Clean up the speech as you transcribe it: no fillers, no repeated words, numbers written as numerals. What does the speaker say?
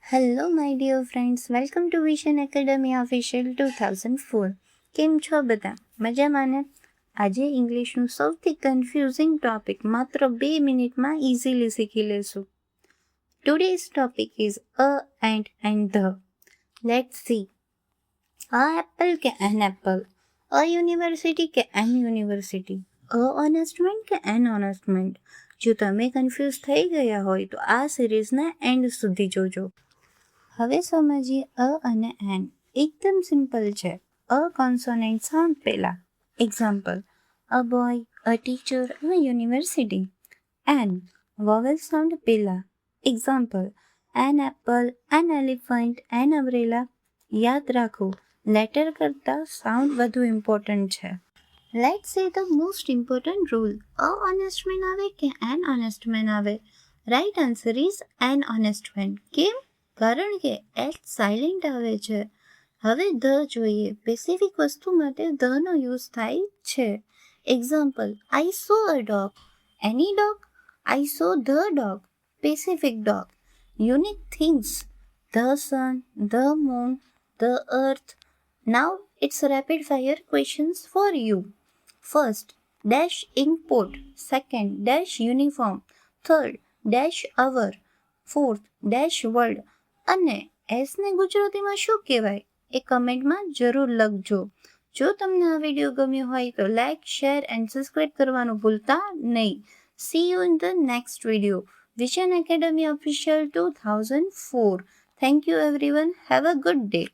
Hello my dear friends, welcome to vision academy official 2004. કેમ છો બધા? મજામાં ને? આજે ઇંગ્લિશનું સૌથી કન્ફ્યુઝિંગ ટોપિક માત્ર 2 મિનિટમાં ઇઝીલી શીખી લેશું. Today's topic is a and the. Let's see. A Apple કે એન એપલ? અ યુનિવર્સિટી કે એન યુનિવર્સિટી? અ ઓનેસ્ટ મેન કે એન ઓનેસ્ટ મેન? જો તમે કન્ફ્યુઝ થઈ ગયા હોય તો આ સિરીઝના એન્ડ સુધી જોજો. હવે સમજીએ અ અને એન. એકદમ સિમ્પલ છે. અ કોન્સોનન્ટ સાઉન્ડ પહેલા. Example: a boy, a teacher, a university. An vowel sound પહેલા. Example: an apple, an elephant, an umbrella. યાદ રાખો, લેટર કરતાં સાઉન્ડ વધુ ઇમ્પોર્ટન્ટ છે. Let's say the most important rule. A honest man આવે કે an honest man આવે? Right answer is an honest man. કેમ? કારણ કે એચ સાયલેન્ટ આવે છે. હવે ધ જોઈએ. સ્પેસિફિક વસ્તુ માટે ધનો યુઝ થાય છે. Example: I saw a dog. Any dog? I saw the dog. Specific dog. Unique things: the sun, the moon, the earth. Now it's rapid fire questions for you. First, dash import. Second, dash uniform. Third, dash hour. Fourth, dash world. અને એસને ગુજરાતીમાં શું કહેવાય એ કમેન્ટમાં જરૂર લખજો. જો તમને આ વિડીયો ગમ્યો હોય તો લાઇક, શેર એન્ડ સબસ્ક્રાઇબ કરવાનું ભૂલતા નહીં. C you in the next video. Vision academy official 2004. Thank you everyone. Have a good day.